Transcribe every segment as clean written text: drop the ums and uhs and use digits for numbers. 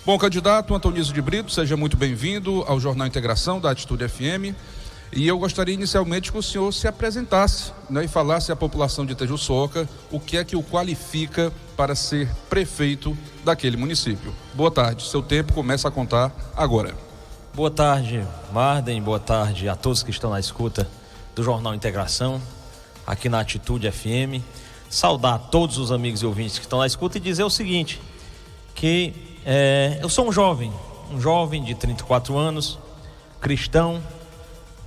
Bom, candidato Antonísio de Brito, seja muito bem-vindo ao Jornal Integração da Atitude FM. E eu gostaria inicialmente que o senhor se apresentasse, né, e falasse à população de Tejuçoca o que é que o qualifica para ser prefeito daquele município. Boa tarde, seu tempo começa a contar agora. Boa tarde, Marden, boa tarde a todos que estão na escuta do Jornal Integração, aqui na Atitude FM. Saudar todos os amigos e ouvintes que estão na escuta e dizer o seguinte, que eu sou um jovem de 34 anos, cristão,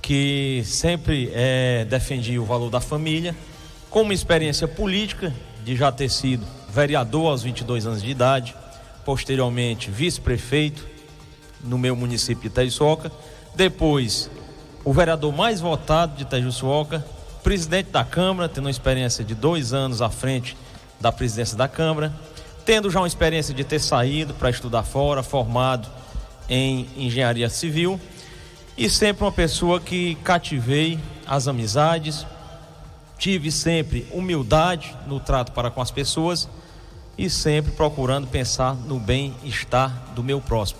que sempre defendi o valor da família, com uma experiência política de já ter sido vereador aos 22 anos de idade, posteriormente vice-prefeito no meu município de Tejuçoca, depois o vereador mais votado de Tejuçoca, presidente da Câmara, tendo uma experiência de 2 anos à frente da presidência da Câmara, tendo já uma experiência de ter saído para estudar fora, formado em engenharia civil, e sempre uma pessoa que cativei as amizades, tive sempre humildade no trato para com as pessoas e sempre procurando pensar no bem-estar do meu próximo.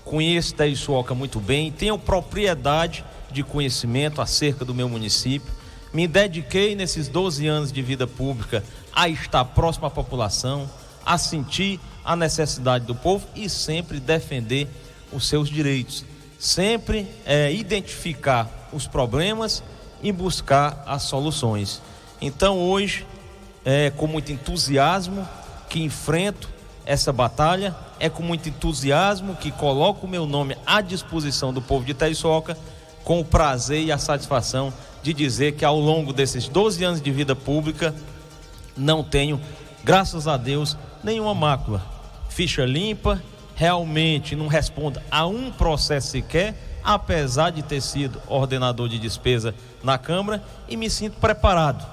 Conheço Tejuçoca muito bem, tenho propriedade de conhecimento acerca do meu município, me dediquei nesses 12 anos de vida pública a estar próximo à população, a sentir a necessidade do povo e sempre defender os seus direitos, sempre identificar os problemas e buscar as soluções. Então hoje, com muito entusiasmo que enfrento essa batalha, é com muito entusiasmo que coloco o meu nome à disposição do povo de Tejuçoca, com o prazer e a satisfação de dizer que ao longo desses 12 anos de vida pública não tenho, graças a Deus, nenhuma mácula, ficha limpa, realmente não respondo a um processo sequer, apesar de ter sido ordenador de despesa na Câmara, e me sinto preparado,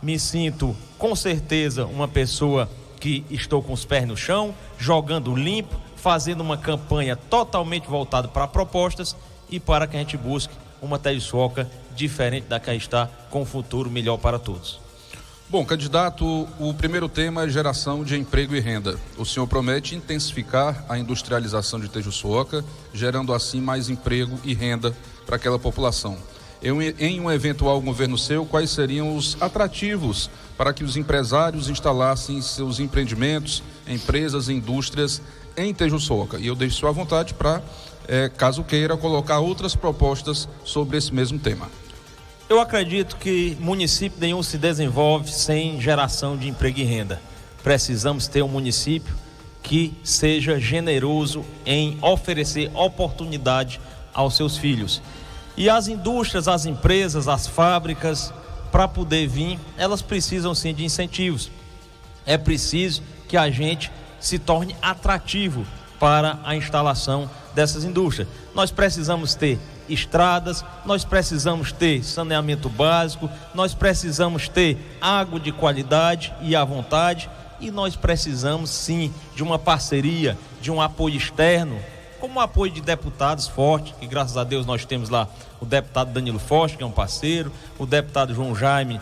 me sinto com certeza uma pessoa que estou com os pés no chão, jogando limpo, fazendo uma campanha totalmente voltada para propostas e para que a gente busque uma Tejuçoca diferente da que está, com um futuro melhor para todos. Bom, candidato, o primeiro tema é geração de emprego e renda. O senhor promete intensificar a industrialização de Tejuçoca, gerando assim mais emprego e renda para aquela população. Em um eventual governo seu, quais seriam os atrativos para que os empresários instalassem seus empreendimentos, empresas e indústrias em Tejuçoca? E eu deixo sua vontade para, caso queira, colocar outras propostas sobre esse mesmo tema. Eu acredito que município nenhum se desenvolve sem geração de emprego e renda. Precisamos ter um município que seja generoso em oferecer oportunidade aos seus filhos. E as indústrias, as empresas, as fábricas, para poder vir, elas precisam sim de incentivos. É preciso que a gente se torne atrativo para a instalação dessas indústrias. Nós precisamos ter estradas, nós precisamos ter saneamento básico, nós precisamos ter água de qualidade e à vontade, e nós precisamos sim de uma parceria, de um apoio externo, como o apoio de deputados fortes, que graças a Deus nós temos lá o deputado Danilo Forte, que é um parceiro, o deputado João Jaime,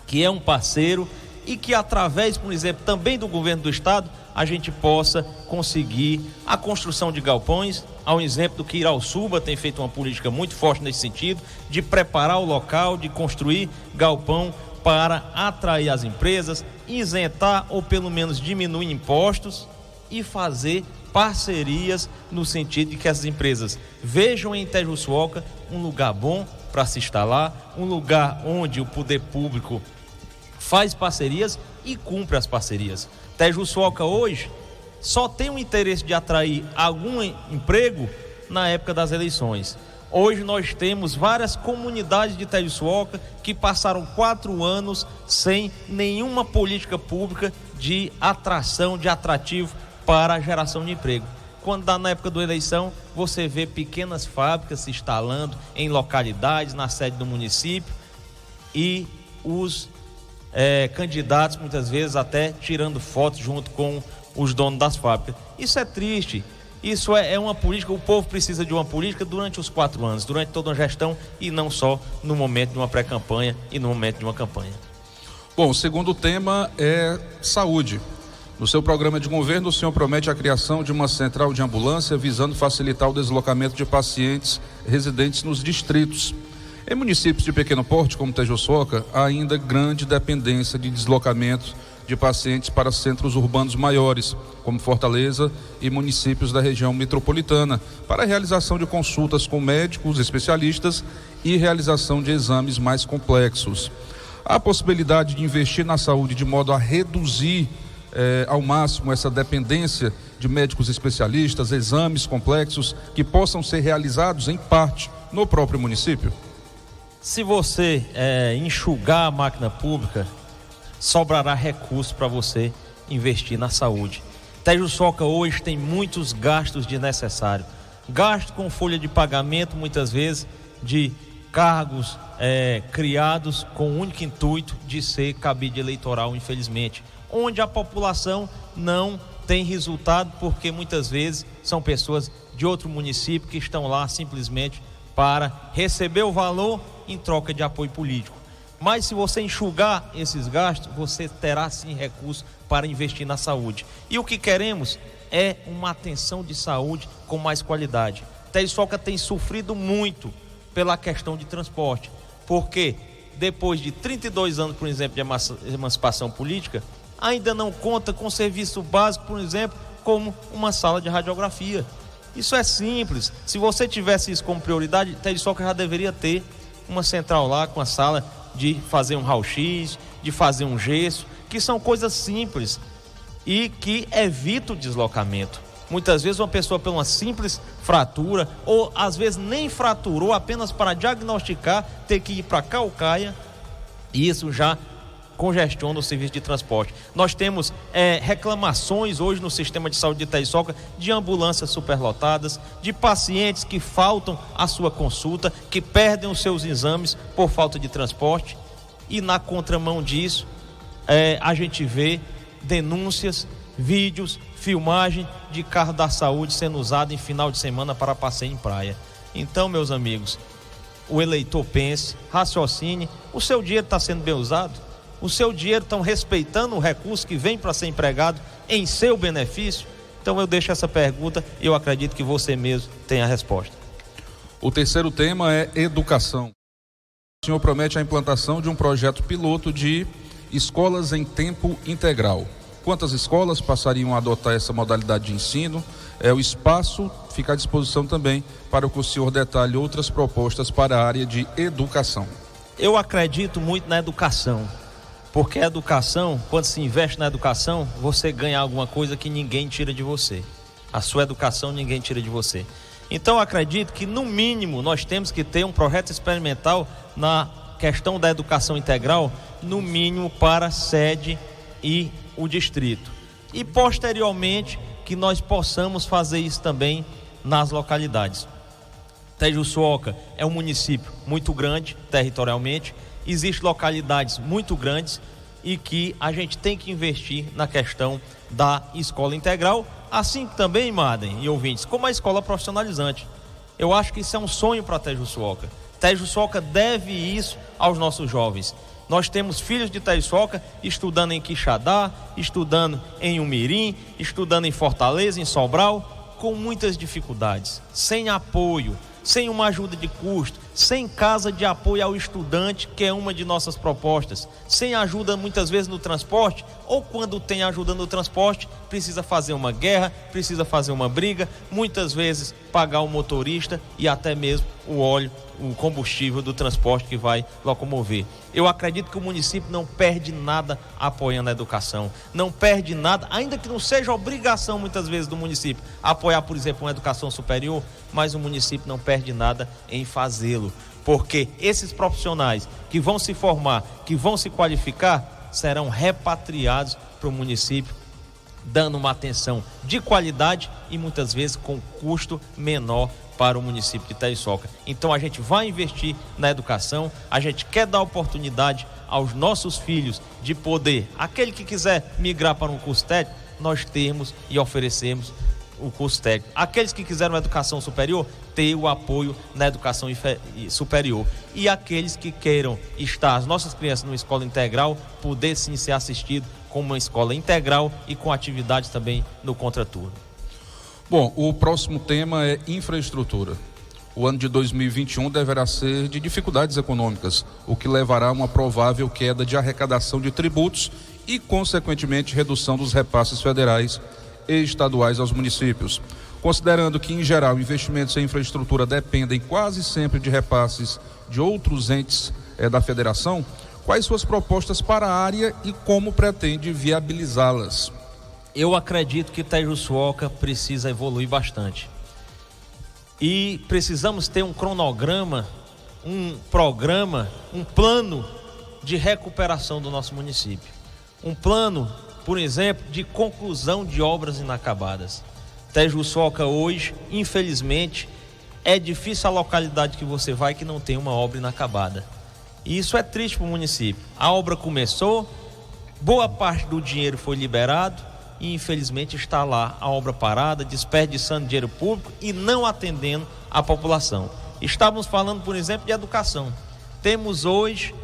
que é um parceiro, e que através, por exemplo, também do governo do estado, a gente possa conseguir a construção de galpões, ao exemplo do que Irauçuba tem feito uma política muito forte nesse sentido, de preparar o local, de construir galpão para atrair as empresas, isentar ou pelo menos diminuir impostos e fazer parcerias no sentido de que essas empresas vejam em Tejuçoca um lugar bom para se instalar, um lugar onde o poder público faz parcerias e cumpre as parcerias. Tejuçoca hoje só tem o interesse de atrair algum emprego na época das eleições. Hoje nós temos várias comunidades de Tejuçoca que passaram 4 anos sem nenhuma política pública de atração, de atrativo para a geração de emprego. Quando dá na época da eleição, você vê pequenas fábricas se instalando em localidades, na sede do município, e os candidatos muitas vezes até tirando fotos junto com os donos das fábricas. Isso é triste, isso é uma política. O povo precisa de uma política durante os 4 anos, durante toda uma gestão, e não só no momento de uma pré-campanha e no momento de uma campanha. Bom, o segundo tema é saúde. No seu programa de governo, o senhor promete a criação de uma central de ambulância visando facilitar o deslocamento de pacientes residentes nos distritos. Em municípios de pequeno porte, como Tejuçoca, há ainda grande dependência de deslocamento de pacientes para centros urbanos maiores, como Fortaleza e municípios da região metropolitana, para a realização de consultas com médicos especialistas e realização de exames mais complexos. Há a possibilidade de investir na saúde de modo a reduzir ao máximo essa dependência de médicos especialistas, exames complexos que possam ser realizados em parte no próprio município? Se você enxugar a máquina pública, sobrará recurso para você investir na saúde. Tejuçoca hoje tem muitos gastos desnecessários. Gasto com folha de pagamento, muitas vezes, de cargos criados com o único intuito de ser cabide eleitoral, infelizmente. Onde a população não tem resultado, porque muitas vezes são pessoas de outro município que estão lá simplesmente para receber o valor em troca de apoio político. Mas se você enxugar esses gastos, você terá sim recursos para investir na saúde. E o que queremos é uma atenção de saúde com mais qualidade. Tejuçoca tem sofrido muito pela questão de transporte, porque depois de 32 anos, por exemplo, de emancipação política, ainda não conta com serviço básico, por exemplo, como uma sala de radiografia. Isso é simples. Se você tivesse isso como prioridade, Tejuçoca já deveria ter uma central lá com a sala de fazer um raio-x, de fazer um gesso, que são coisas simples e que evitam o deslocamento. Muitas vezes uma pessoa por uma simples fratura, ou às vezes nem fraturou, apenas para diagnosticar, ter que ir para Caucaia, e isso já congestiona o serviço de transporte. Nós temos reclamações hoje no sistema de saúde de Tejuçoca de ambulâncias superlotadas, de pacientes que faltam a sua consulta, que perdem os seus exames por falta de transporte, e na contramão disso a gente vê denúncias, vídeos, filmagem de carro da saúde sendo usado em final de semana para passeio em praia. Então, meus amigos, o eleitor pense, raciocine, o seu dinheiro está sendo bem usado? O seu dinheiro estão respeitando o recurso que vem para ser empregado em seu benefício? Então eu deixo essa pergunta e eu acredito que você mesmo tem a resposta. O terceiro tema é educação. O senhor promete a implantação de um projeto piloto de escolas em tempo integral. Quantas escolas passariam a adotar essa modalidade de ensino? O espaço fica à disposição também para que o senhor detalhe outras propostas para a área de educação. Eu acredito muito na educação. Porque a educação, quando se investe na educação, você ganha alguma coisa que ninguém tira de você. A sua educação ninguém tira de você. Então eu acredito que no mínimo nós temos que ter um projeto experimental na questão da educação integral, no mínimo para a sede e o distrito. E posteriormente que nós possamos fazer isso também nas localidades. Tejuçoca é um município muito grande territorialmente. Existem localidades muito grandes e que a gente tem que investir na questão da escola integral, assim também, Madem e ouvintes, como a escola profissionalizante. Eu acho que isso é um sonho para Tejuçoca. Tejuçoca deve isso aos nossos jovens. Nós temos filhos de Tejuçoca estudando em Quixadá, estudando em Umirim, estudando em Fortaleza, em Sobral, com muitas dificuldades, sem apoio, sem uma ajuda de custo, sem casa de apoio ao estudante, que é uma de nossas propostas, sem ajuda muitas vezes no transporte, ou quando tem ajuda no transporte, precisa fazer uma guerra, precisa fazer uma briga, muitas vezes pagar o motorista e até mesmo o óleo, o combustível do transporte que vai locomover. Eu acredito que o município não perde nada apoiando a educação, não perde nada, ainda que não seja obrigação muitas vezes do município apoiar, por exemplo, uma educação superior, mas o município não perde nada em fazê-lo, porque esses profissionais que vão se formar, que vão se qualificar, serão repatriados para o município, dando uma atenção de qualidade e muitas vezes com custo menor para o município de Tejuçoca. Então a gente vai investir na educação, a gente quer dar oportunidade aos nossos filhos de poder, aquele que quiser migrar para um curso técnico, nós temos e oferecemos o curso técnico. Aqueles que quiseram educação superior, ter o apoio na educação superior. E aqueles que queiram estar, as nossas crianças numa escola integral, poder sim ser assistido com uma escola integral e com atividades também no contraturno. Bom, o próximo tema é infraestrutura. O ano de 2021 deverá ser de dificuldades econômicas, o que levará a uma provável queda de arrecadação de tributos e, consequentemente, redução dos repasses federais e estaduais aos municípios. Considerando que, em geral, investimentos em infraestrutura dependem quase sempre de repasses de outros entes da federação, quais suas propostas para a área e como pretende viabilizá-las? Eu acredito que Tejuçuoca precisa evoluir bastante. E precisamos ter um cronograma, um programa, um plano de recuperação do nosso município. Um plano, por exemplo, de conclusão de obras inacabadas. Tejuçuoca hoje, infelizmente, é difícil a localidade que você vai que não tem uma obra inacabada. E isso é triste para o município. A obra começou, boa parte do dinheiro foi liberado, e infelizmente está lá a obra parada, desperdiçando dinheiro público e não atendendo a população. Estávamos falando, por exemplo, de educação. Temos hoje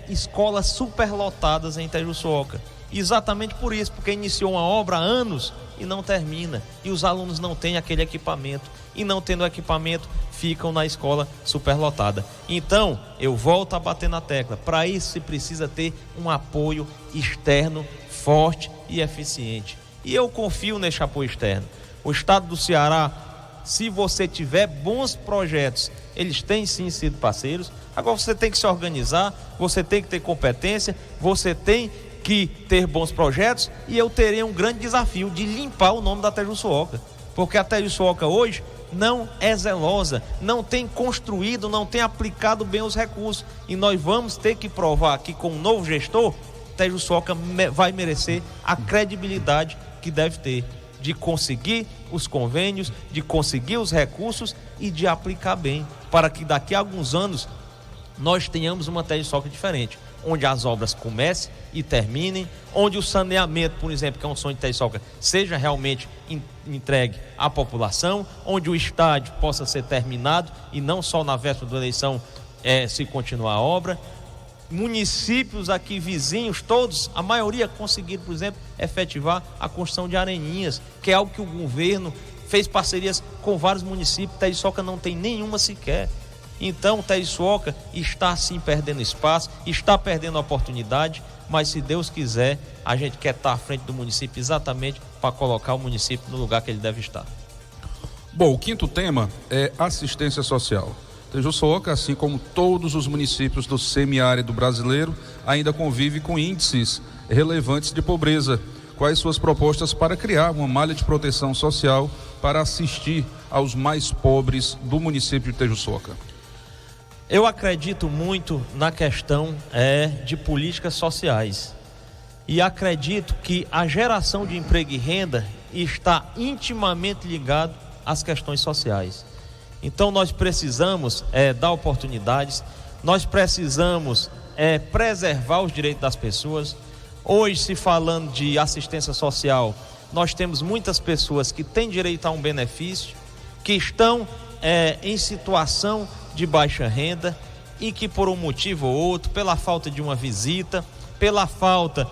escolas superlotadas em Tejuçuoca. Exatamente por isso, porque iniciou uma obra há anos e não termina. E os alunos não têm aquele equipamento. E não tendo equipamento, ficam na escola superlotada. Então, eu volto a bater na tecla. Para isso se precisa ter um apoio externo forte e eficiente. E eu confio neste apoio externo. O estado do Ceará, se você tiver bons projetos, eles têm sim sido parceiros. Agora você tem que se organizar, você tem que ter competência, você tem que ter bons projetos, e eu terei um grande desafio de limpar o nome da Tejuçuoca, porque a Tejuçuoca hoje não é zelosa, não tem construído, não tem aplicado bem os recursos, e nós vamos ter que provar que com um novo gestor, Tejuçuoca vai merecer a credibilidade que deve ter, de conseguir os convênios, de conseguir os recursos e de aplicar bem, para que daqui a alguns anos nós tenhamos uma Tejuçuoca diferente, onde as obras comecem e terminem, onde o saneamento, por exemplo, que é um sonho de Tejuçuoca, seja realmente entregue à população, onde o estádio possa ser terminado e não só na véspera da eleição se continuar a obra. Municípios aqui vizinhos, todos, a maioria conseguiram, por exemplo, efetivar a construção de areninhas, que é algo que o governo fez parcerias com vários municípios. Tejuçuoca não tem nenhuma sequer. Então Tejuçuoca está sim perdendo espaço, está perdendo oportunidade, mas se Deus quiser, a gente quer estar à frente do município exatamente para colocar o município no lugar que ele deve estar. Bom, o quinto tema é assistência social. Tejuçuoca, assim como todos os municípios do semiárido brasileiro, ainda convive com índices relevantes de pobreza. Quais suas propostas para criar uma malha de proteção social para assistir aos mais pobres do município de Tejuçuoca? Eu acredito muito na questão de políticas sociais. E acredito que a geração de emprego e renda está intimamente ligado às questões sociais. Então nós precisamos dar oportunidades, nós precisamos preservar os direitos das pessoas. Hoje, se falando de assistência social, nós temos muitas pessoas que têm direito a um benefício, que estão em situação de baixa renda e que por um motivo ou outro, pela falta de uma visita, pela falta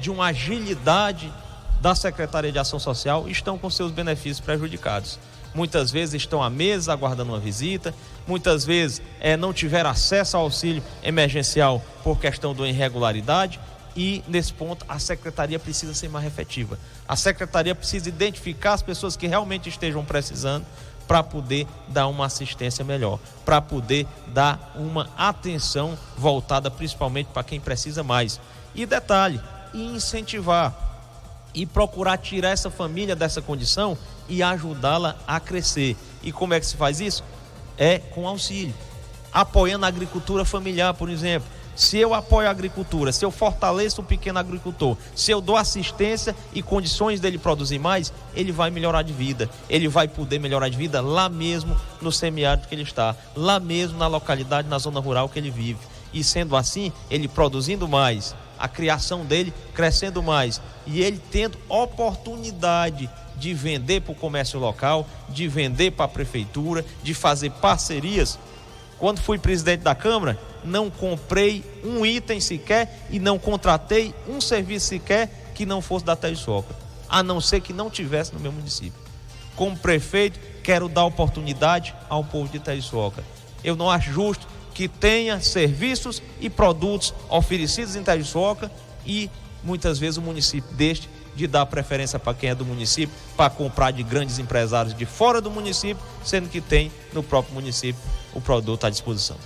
de uma agilidade da Secretaria de Ação Social, estão com seus benefícios prejudicados. Muitas vezes estão à mesa aguardando uma visita, muitas vezes não tiveram acesso ao auxílio emergencial por questão de irregularidade, e nesse ponto a Secretaria precisa ser mais efetiva. A Secretaria precisa identificar as pessoas que realmente estejam precisando para poder dar uma assistência melhor, para poder dar uma atenção voltada principalmente para quem precisa mais. E detalhe, incentivar e procurar tirar essa família dessa condição e ajudá-la a crescer. E como é que se faz isso? Com auxílio, apoiando a agricultura familiar, por exemplo. Se eu apoio a agricultura, se eu fortaleço o pequeno agricultor, se eu dou assistência e condições dele produzir mais, ele vai melhorar de vida, ele vai poder melhorar de vida lá mesmo no semiárido que ele está, lá mesmo na localidade, na zona rural que ele vive. E sendo assim, ele produzindo mais a criação dele crescendo mais e ele tendo oportunidade de vender para o comércio local, de vender para a prefeitura, de fazer parcerias. Quando fui presidente da Câmara, não comprei um item sequer e não contratei um serviço sequer que não fosse da Itajuçoca, a não ser que não tivesse no meu município. Como prefeito, quero dar oportunidade ao povo de Itajuçoca. Eu não acho justo que tenha serviços e produtos oferecidos em Itajuçoca e muitas vezes o município deixe de dar preferência para quem é do município, para comprar de grandes empresários de fora do município, sendo que tem no próprio município o produto à disposição.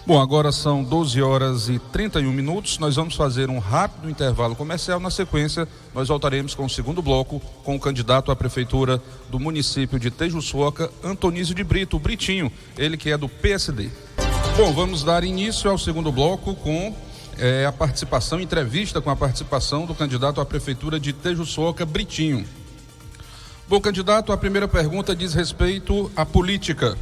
Bom, agora são 12 horas e 31 minutos. Nós vamos fazer um rápido intervalo comercial. Na sequência, nós voltaremos com o segundo bloco com o candidato à prefeitura do município de Tejuçoca, Antonísio de Brito, o Britinho, ele que é do PSD. Bom, vamos dar início ao segundo bloco com a participação, entrevista com a participação do candidato à prefeitura de Tejuçoca, Britinho. Bom, candidato, a primeira pergunta diz respeito à política.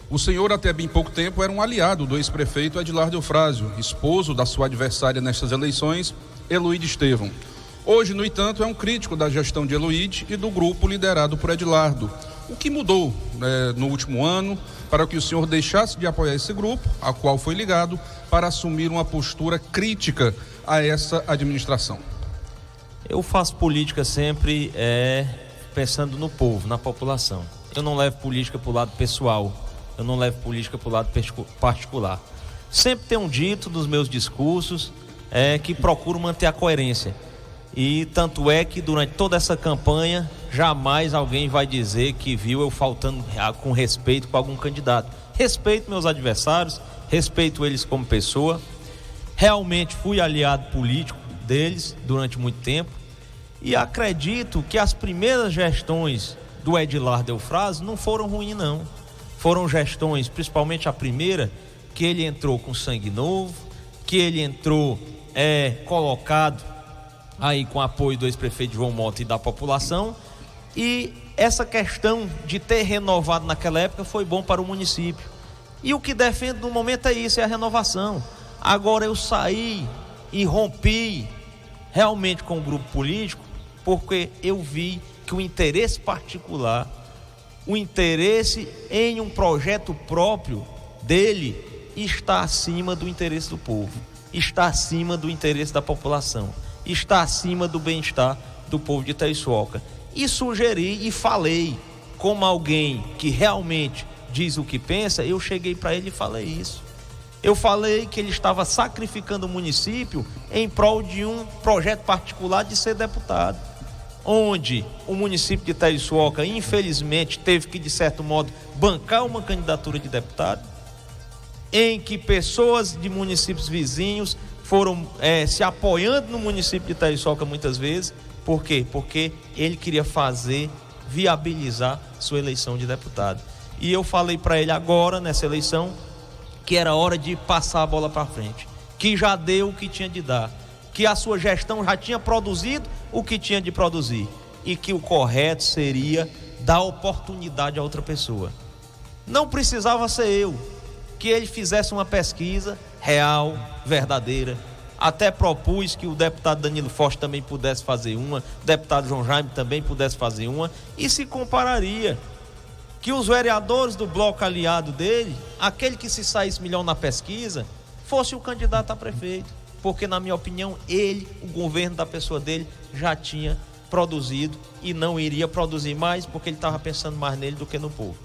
O senhor, até bem pouco tempo, era um aliado do ex-prefeito Edilardo Eufrásio, esposo da sua adversária nestas eleições, Eloíde Estevão. Hoje, no entanto, é um crítico da gestão de Eloíde e do grupo liderado por Edilardo. O que mudou no último ano para que o senhor deixasse de apoiar esse grupo, a qual foi ligado, para assumir uma postura crítica a essa administração? Eu faço política sempre pensando no povo, na população. Eu não levo política para o lado pessoal, eu não levo política para o lado particular. Sempre tenho dito nos meus discursos que procuro manter a coerência. E tanto é que durante toda essa campanha, jamais alguém vai dizer que viu eu faltando com respeito com algum candidato. Respeito meus adversários, respeito eles como pessoa. Realmente fui aliado político deles durante muito tempo. E acredito que as primeiras gestões do Edilardo Eufrásio não foram ruins, não. Foram gestões, principalmente a primeira, que ele entrou com sangue novo, que ele entrou colocado aí com apoio do ex-prefeito João Mota e da população, e essa questão de ter renovado naquela época foi bom para o município. E o que defendo no momento é isso, é a renovação. Agora eu saí e rompi realmente com o grupo político, porque eu vi que o interesse particular, o interesse em um projeto próprio dele está acima do interesse do povo, está acima do interesse da população, está acima do bem-estar do povo de Itajuçoca. E sugeri e falei, como alguém que realmente diz o que pensa, eu cheguei para ele e falei isso. Eu falei que ele estava sacrificando o município em prol de um projeto particular de ser deputado, onde o município de Itajuçoca, infelizmente, teve que, de certo modo, bancar uma candidatura de deputado, em que pessoas de municípios vizinhos foram se apoiando no município de Itajuçoca muitas vezes. Por quê? Porque ele queria viabilizar sua eleição de deputado. E eu falei para ele agora, nessa eleição, que era hora de passar a bola para frente, que já deu o que tinha de dar, que a sua gestão já tinha produzido o que tinha de produzir e que o correto seria dar oportunidade a outra pessoa. Não precisava ser eu, que ele fizesse uma pesquisa real, verdadeira. Até propus que o deputado Danilo Forte também pudesse fazer uma, o deputado João Jaime também pudesse fazer uma, e se compararia. Que os vereadores do bloco aliado dele, aquele que se saísse melhor na pesquisa, fosse o candidato a prefeito, porque na minha opinião ele, o governo da pessoa dele, já tinha produzido e não iria produzir mais, porque ele estava pensando mais nele do que no povo.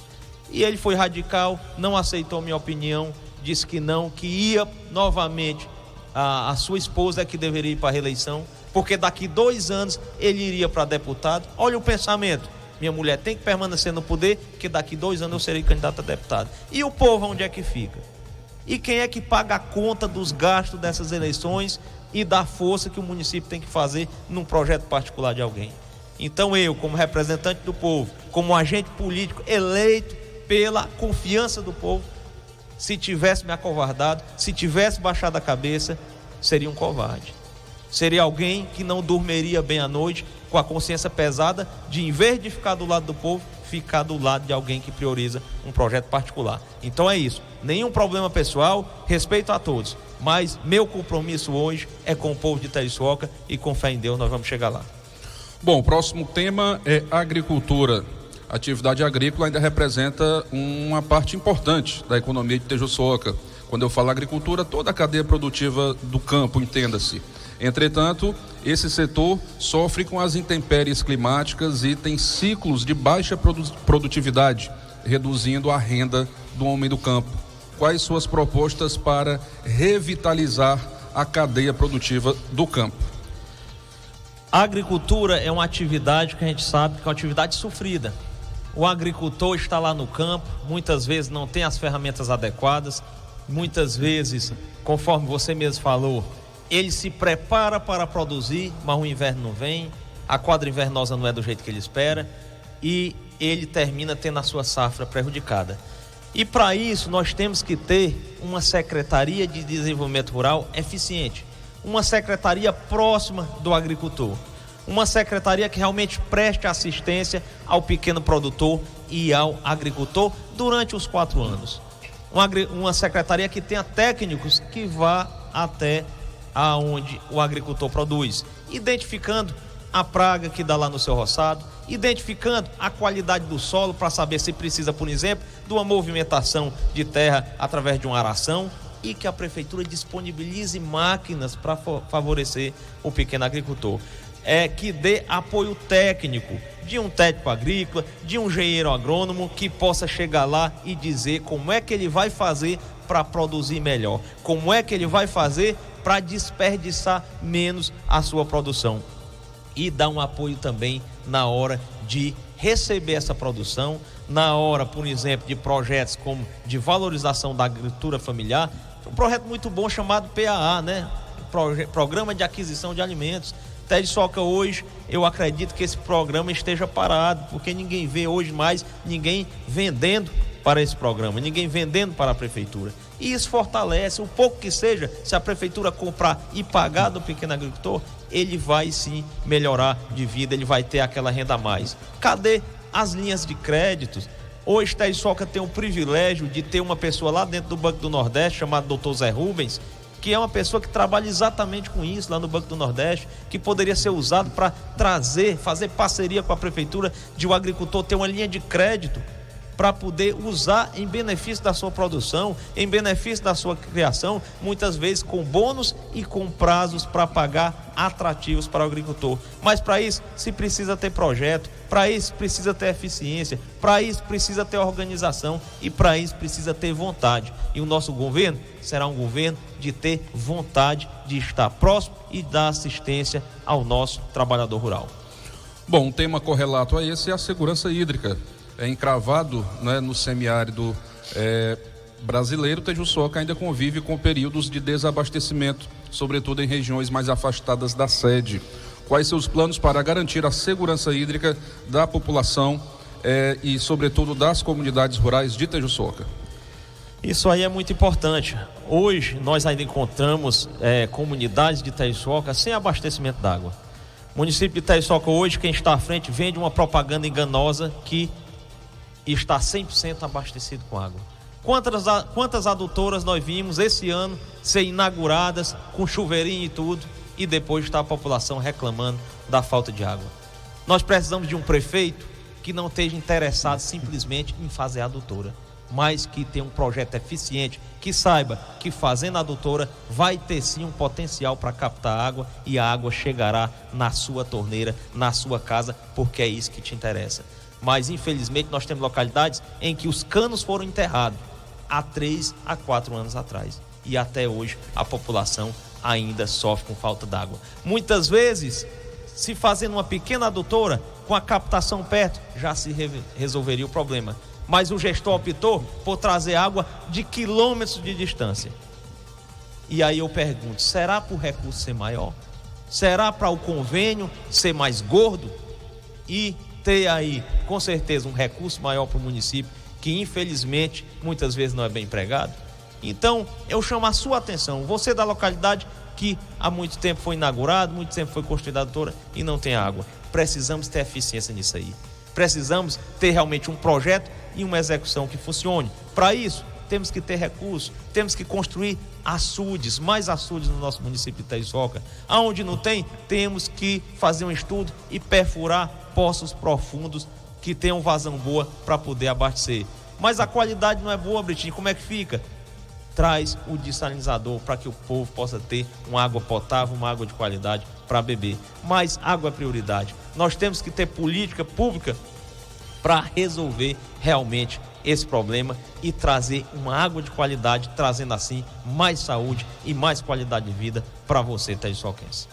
E ele foi radical, não aceitou minha opinião, disse que não, que ia novamente, a sua esposa é que deveria ir para a reeleição, porque daqui 2 anos ele iria para deputado. Olha o pensamento, minha mulher tem que permanecer no poder, que daqui 2 anos eu serei candidato a deputado. E o povo onde é que fica? E quem é que paga a conta dos gastos dessas eleições e da força que o município tem que fazer num projeto particular de alguém? Então eu, como representante do povo, como agente político eleito pela confiança do povo, se tivesse me acovardado, se tivesse baixado a cabeça, seria um covarde. Seria alguém que não dormiria bem à noite, com a consciência pesada, de em vez de ficar do lado do povo, ficar do lado de alguém que prioriza um projeto particular. Então é isso, nenhum problema pessoal, respeito a todos. Mas meu compromisso hoje é com o povo de Itajuçoca e com fé em Deus nós vamos chegar lá. Bom, o próximo tema é agricultura. A atividade agrícola ainda representa uma parte importante da economia de Itajuçoca. Quando eu falo agricultura, toda a cadeia produtiva do campo, entenda-se. Entretanto, esse setor sofre com as intempéries climáticas e tem ciclos de baixa produtividade, reduzindo a renda do homem do campo. Quais suas propostas para revitalizar a cadeia produtiva do campo? A agricultura é uma atividade que a gente sabe que é uma atividade sofrida. O agricultor está lá no campo, muitas vezes não tem as ferramentas adequadas, muitas vezes, conforme você mesmo falou, ele se prepara para produzir, mas o inverno não vem, a quadra invernosa não é do jeito que ele espera e ele termina tendo a sua safra prejudicada. E para isso nós temos que ter uma Secretaria de Desenvolvimento Rural eficiente, uma secretaria próxima do agricultor, uma secretaria que realmente preste assistência ao pequeno produtor e ao agricultor durante os 4 anos. Uma secretaria que tenha técnicos que vá até aonde o agricultor produz, identificando a praga que dá lá no seu roçado, identificando a qualidade do solo para saber se precisa, por exemplo, de uma movimentação de terra através de uma aração, e que a prefeitura disponibilize máquinas para favorecer o pequeno agricultor. Que dê apoio técnico de um técnico agrícola, de um engenheiro agrônomo que possa chegar lá e dizer como é que ele vai fazer para produzir melhor, como é que ele vai fazer para desperdiçar menos a sua produção, e dar um apoio também na hora de receber essa produção, na hora, por exemplo, de projetos como de valorização da agricultura familiar, um projeto muito bom chamado PAA, né? Programa de Aquisição de Alimentos. Itajuçoca hoje, eu acredito que esse programa esteja parado, porque ninguém vê hoje mais ninguém vendendo para esse programa, ninguém vendendo para a prefeitura. E isso fortalece, o pouco que seja, se a prefeitura comprar e pagar do pequeno agricultor, ele vai sim melhorar de vida, ele vai ter aquela renda a mais. Cadê as linhas de créditos? Hoje Itajuçoca tem o privilégio de ter uma pessoa lá dentro do Banco do Nordeste, chamado Dr. Zé Rubens, que é uma pessoa que trabalha exatamente com isso lá no Banco do Nordeste, que poderia ser usado para fazer parceria com a prefeitura, de o agricultor ter uma linha de crédito para poder usar em benefício da sua produção, em benefício da sua criação, muitas vezes com bônus e com prazos para pagar atrativos para o agricultor. Mas para isso se precisa ter projeto, para isso precisa ter eficiência, para isso precisa ter organização e para isso precisa ter vontade. E o nosso governo será um governo de ter vontade de estar próximo e dar assistência ao nosso trabalhador rural. Bom, um tema correlato a esse é a segurança hídrica. É encravado, né, no semiárido brasileiro. Itajuçoca ainda convive com períodos de desabastecimento, sobretudo em regiões mais afastadas da sede. Quais seus planos para garantir a segurança hídrica da população e, sobretudo, das comunidades rurais de Itajuçoca? Isso aí é muito importante. Hoje nós ainda encontramos comunidades de Itajuçoca sem abastecimento d'água. O município de Itajuçoca hoje, quem está à frente, vende uma propaganda enganosa que está 100% abastecido com água. Quantas adutoras nós vimos esse ano ser inauguradas com chuveirinho e tudo, e depois está a população reclamando da falta de água? Nós precisamos de um prefeito que não esteja interessado simplesmente em fazer adutora, mas que tenha um projeto eficiente, que saiba que fazendo a adutora vai ter sim um potencial para captar água, e a água chegará na sua torneira, na sua casa, porque é isso que te interessa. Mas infelizmente nós temos localidades em que os canos foram enterrados há 3 a 4 anos atrás, e até hoje a população ainda sofre com falta d'água. Muitas vezes, se fazendo uma pequena adutora, com a captação perto, já se resolveria o problema. Mas o gestor optou por trazer água de quilômetros de distância. E aí eu pergunto, será para o recurso ser maior? Será para o convênio ser mais gordo? E ter aí, com certeza, um recurso maior para o município, que infelizmente muitas vezes não é bem empregado? Então eu chamo a sua atenção, você da localidade que há muito tempo foi inaugurado, muito tempo foi construída a adutora e não tem água. Precisamos ter eficiência nisso aí. Precisamos ter realmente um projeto e uma execução que funcione. Para isso, temos que ter recursos, temos que construir açudes, mais açudes no nosso município de Itaioçoca. Aonde não tem, temos que fazer um estudo e perfurar poços profundos que tenham vazão boa para poder abastecer. Mas a qualidade não é boa, Britinho, como é que fica? Traz o dessalinizador para que o povo possa ter uma água potável, uma água de qualidade para beber. Mas água é prioridade. Nós temos que ter política pública para resolver realmente esse problema e trazer uma água de qualidade, trazendo assim mais saúde e mais qualidade de vida para você, itaioçoquense.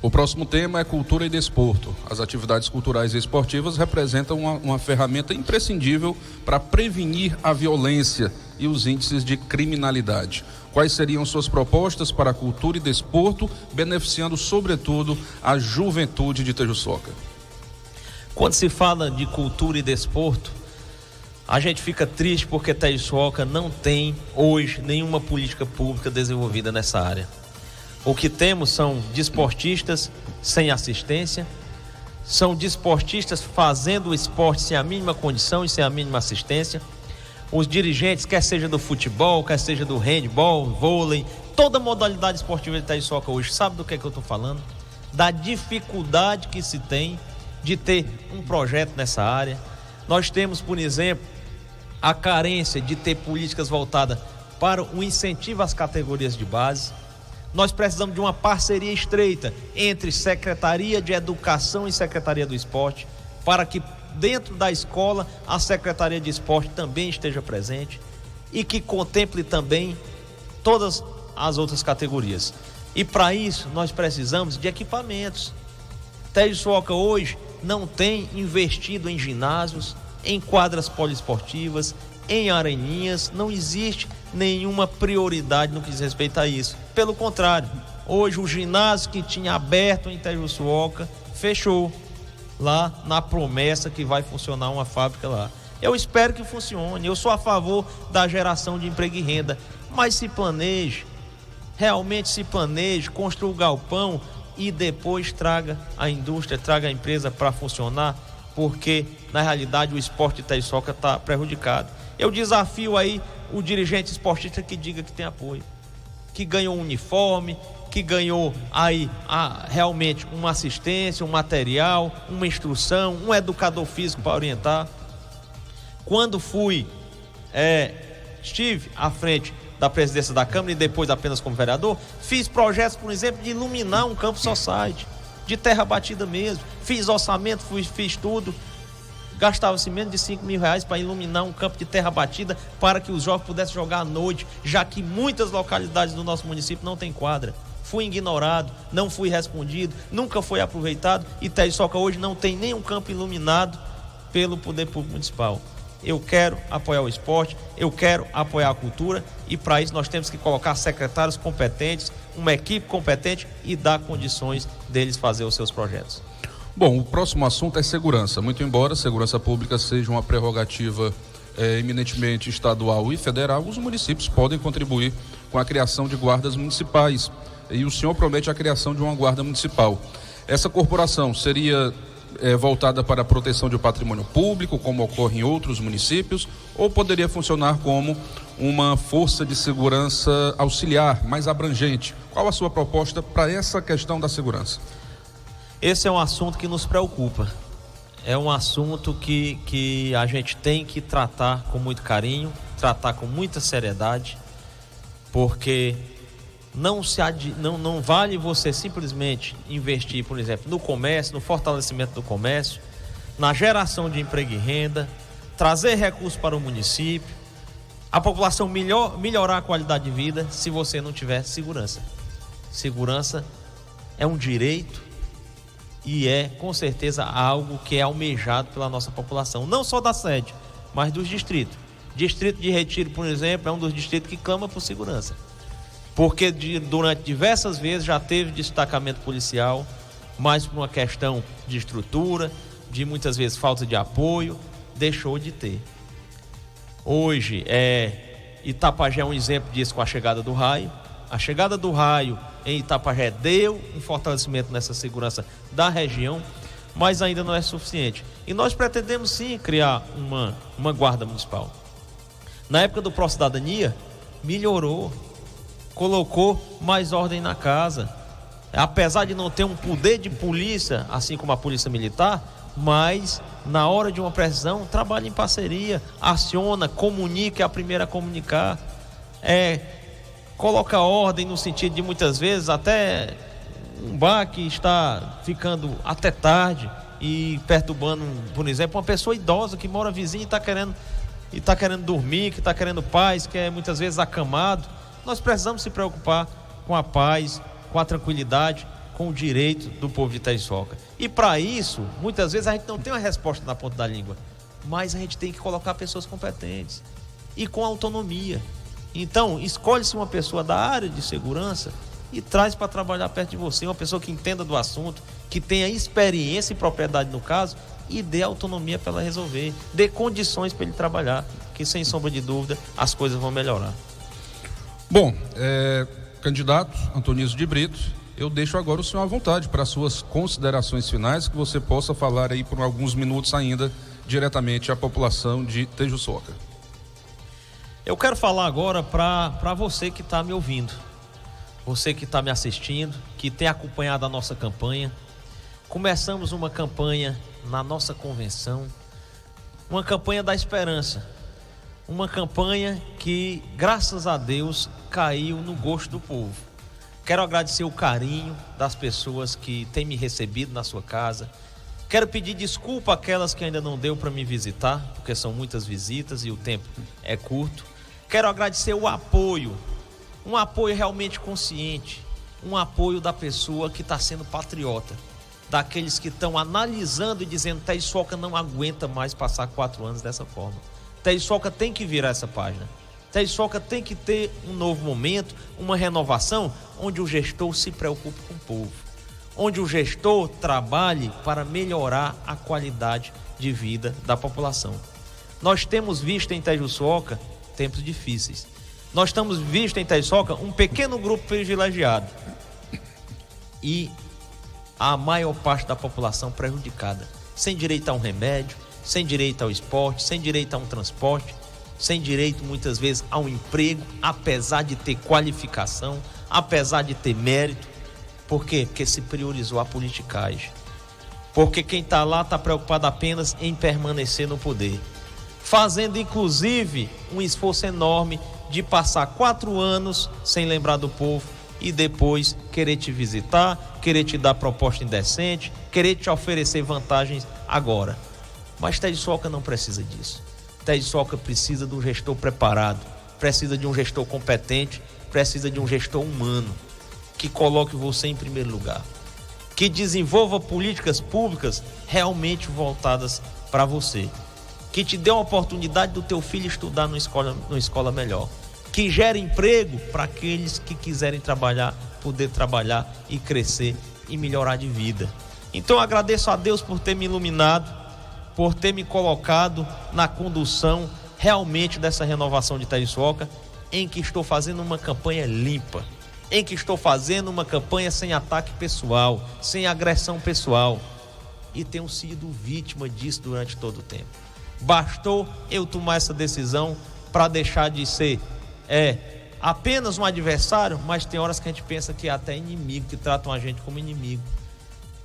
O próximo tema é cultura e desporto. As atividades culturais e esportivas representam uma ferramenta imprescindível para prevenir a violência e os índices de criminalidade. Quais seriam suas propostas para a cultura e desporto, beneficiando sobretudo a juventude de Itaioçoca? Quando se fala de cultura e desporto, a gente fica triste porque Itaioçoca não tem hoje nenhuma política pública desenvolvida nessa área. O que temos são desportistas sem assistência, são desportistas fazendo o esporte sem a mínima condição e sem a mínima assistência. Os dirigentes, quer seja do futebol, quer seja do handball, vôlei, toda modalidade esportiva de Itaioçoca hoje, sabe do que eu estou falando? Da dificuldade que se tem de ter um projeto nessa área. Nós temos, por exemplo, a carência de ter políticas voltadas para o incentivo às categorias de base. Nós precisamos de uma parceria estreita entre Secretaria de Educação e Secretaria do Esporte, para que dentro da escola a Secretaria de Esporte também esteja presente e que contemple também todas as outras categorias. E para isso nós precisamos de equipamentos. Itaioçoca hoje não tem investido em ginásios, em quadras poliesportivas, em areninhas, não existe nenhuma prioridade no que diz respeito a isso. Pelo contrário, hoje o ginásio que tinha aberto em Itaioçoca fechou, lá na promessa que vai funcionar uma fábrica lá. Eu espero que funcione, eu sou a favor da geração de emprego e renda, mas se planeje, realmente se planeje, construa o galpão e depois traga a indústria, traga a empresa para funcionar, porque na realidade o esporte de Itaioçoca está prejudicado. Eu desafio aí o dirigente esportista que diga que tem apoio, que ganhou um uniforme, que ganhou aí realmente uma assistência, um material, uma instrução, um educador físico para orientar. Quando estive à frente da presidência da Câmara e depois apenas como vereador, fiz projetos, por exemplo, de iluminar um campo society, de terra batida mesmo, fiz orçamento, fiz tudo, gastava-se menos de R$5.000 para iluminar um campo de terra batida para que os jovens pudessem jogar à noite, já que muitas localidades do nosso município não tem quadra. Fui ignorado, não fui respondido, nunca foi aproveitado. E Itaioçoca hoje não tem nenhum campo iluminado pelo Poder Público Municipal. Eu quero apoiar o esporte, eu quero apoiar a cultura e para isso nós temos que colocar secretários competentes, uma equipe competente e dar condições deles fazer os seus projetos. Bom, o próximo assunto é segurança. Muito embora a segurança pública seja uma prerrogativa eminentemente estadual e federal, os municípios podem contribuir com a criação de guardas municipais. E o senhor promete a criação de uma guarda municipal. Essa corporação seria voltada para a proteção de patrimônio público, como ocorre em outros municípios, ou poderia funcionar como uma força de segurança auxiliar, mais abrangente? Qual a sua proposta para essa questão da segurança? Esse é um assunto que nos preocupa. É um assunto que a gente tem que tratar com muito carinho, tratar com muita seriedade, porque não vale você simplesmente investir, por exemplo, no comércio, no fortalecimento do comércio, na geração de emprego e renda, trazer recursos para o município, a população melhorar a qualidade de vida se você não tiver segurança. Segurança é um direito e é com certeza algo que é almejado pela nossa população, não só da sede, mas dos distritos. Distrito de Retiro, por exemplo, é um dos distritos que clama por segurança, porque durante diversas vezes já teve destacamento policial, mas por uma questão de estrutura, de muitas vezes falta de apoio, deixou de ter. Hoje Itapajé é um exemplo disso com a chegada do raio. A chegada do raio em Itapajé deu um fortalecimento nessa segurança da região, mas ainda não é suficiente. E nós pretendemos sim criar uma guarda municipal. Na época do Pró-Cidadania, melhorou, colocou mais ordem na casa. Apesar de não ter um poder de polícia, assim como a polícia militar, mas na hora de uma precisão, trabalha em parceria, aciona, comunica, é a primeira a comunicar. Coloca ordem no sentido de muitas vezes até um bar que está ficando até tarde e perturbando, por exemplo, uma pessoa idosa que mora vizinha e está querendo dormir, que está querendo paz, que é muitas vezes acamado. Nós precisamos se preocupar com a paz, com a tranquilidade, com o direito do povo de Itaioçoca. E para isso, muitas vezes a gente não tem uma resposta na ponta da língua, mas a gente tem que colocar pessoas competentes e com autonomia. Então, escolhe-se uma pessoa da área de segurança e traz para trabalhar perto de você, uma pessoa que entenda do assunto, que tenha experiência e propriedade no caso, e dê autonomia para ela resolver, dê condições para ele trabalhar, que sem sombra de dúvida as coisas vão melhorar. Bom, candidato Antonísio de Brito, eu deixo agora o senhor à vontade para suas considerações finais, que você possa falar aí por alguns minutos ainda diretamente à população de Tejuçoca. Eu quero falar agora para você que está me ouvindo, você que está me assistindo, que tem acompanhado a nossa campanha. Começamos uma campanha na nossa convenção, uma campanha da esperança, uma campanha que, graças a Deus, caiu no gosto do povo. Quero agradecer o carinho das pessoas que têm me recebido na sua casa. Quero pedir desculpa àquelas que ainda não deu para me visitar, porque são muitas visitas e o tempo é curto. Quero agradecer o apoio, um apoio realmente consciente, um apoio da pessoa que está sendo patriota, daqueles que estão analisando e dizendo: Tejuçoca não aguenta mais passar 4 anos dessa forma. Tejuçoca tem que virar essa página. Tejuçoca tem que ter um novo momento, uma renovação, onde o gestor se preocupe com o povo, onde o gestor trabalhe para melhorar a qualidade de vida da população. Nós temos visto em Tejuçoca tempos difíceis. Nós estamos visto em Tejuçoca um pequeno grupo privilegiado e a maior parte da população prejudicada, sem direito a um remédio, sem direito ao esporte, sem direito a um transporte, sem direito muitas vezes a um emprego, apesar de ter qualificação, apesar de ter mérito. Por quê? Porque se priorizou a politicagem. Porque quem está lá está preocupado apenas em permanecer no poder, fazendo inclusive um esforço enorme de passar 4 anos sem lembrar do povo e depois querer te visitar, querer te dar proposta indecente, querer te oferecer vantagens agora. Mas Tejuçoca não precisa disso. Tejuçoca precisa de um gestor preparado, precisa de um gestor competente, precisa de um gestor humano, que coloque você em primeiro lugar, que desenvolva políticas públicas realmente voltadas para você, que te dê a oportunidade do teu filho estudar numa escola melhor, que gere emprego para aqueles que quiserem trabalhar, poder trabalhar e crescer e melhorar de vida. Então eu agradeço a Deus por ter me iluminado, por ter me colocado na condução realmente dessa renovação de Tejuçoca, em que estou fazendo uma campanha limpa, em que estou fazendo uma campanha sem ataque pessoal, sem agressão pessoal, e tenho sido vítima disso durante todo o tempo. Bastou eu tomar essa decisão para deixar de ser apenas um adversário, mas tem horas que a gente pensa que é até inimigo, que tratam a gente como inimigo.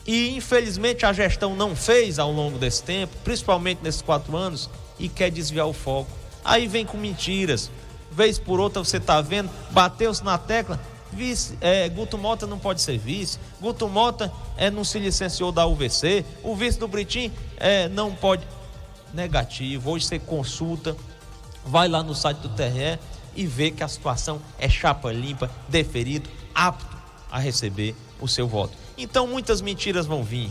E infelizmente a gestão não fez ao longo desse tempo, principalmente nesses 4 anos, e quer desviar o foco. Aí vem com mentiras, vez por outra você está vendo, bateu-se na tecla, vice, Guto Mota não pode ser vice, Guto Mota não se licenciou da UVC, o vice do Britim não pode. Negativo. Hoje você consulta, vai lá no site do TRE e vê que a situação é chapa limpa, deferido, apto a receber o seu voto. Então muitas mentiras vão vir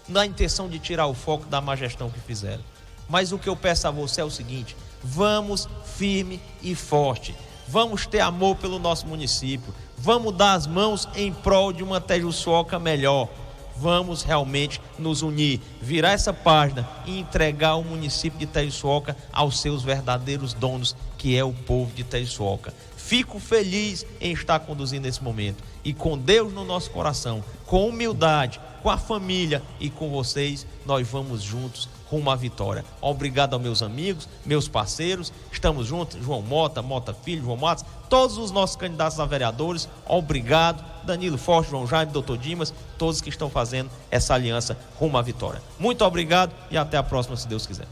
na intenção de tirar o foco da má gestão que fizeram. Mas o que eu peço a você é o seguinte: vamos firme e forte, vamos ter amor pelo nosso município, vamos dar as mãos em prol de uma Tejuçoca melhor, Vamos realmente nos unir, virar essa página e entregar o município de Itajuçuoca aos seus verdadeiros donos, que é o povo de Itajuçuoca. Fico feliz em estar conduzindo esse momento e com Deus no nosso coração, com humildade, com a família e com vocês, nós vamos juntos rumo à vitória. Obrigado aos meus amigos, meus parceiros, estamos juntos, João Mota, Mota Filho, João Matos, todos os nossos candidatos a vereadores, obrigado, Danilo Forte, João Jaime, Dr. Dimas, todos que estão fazendo essa aliança rumo à vitória. Muito obrigado e até a próxima, se Deus quiser.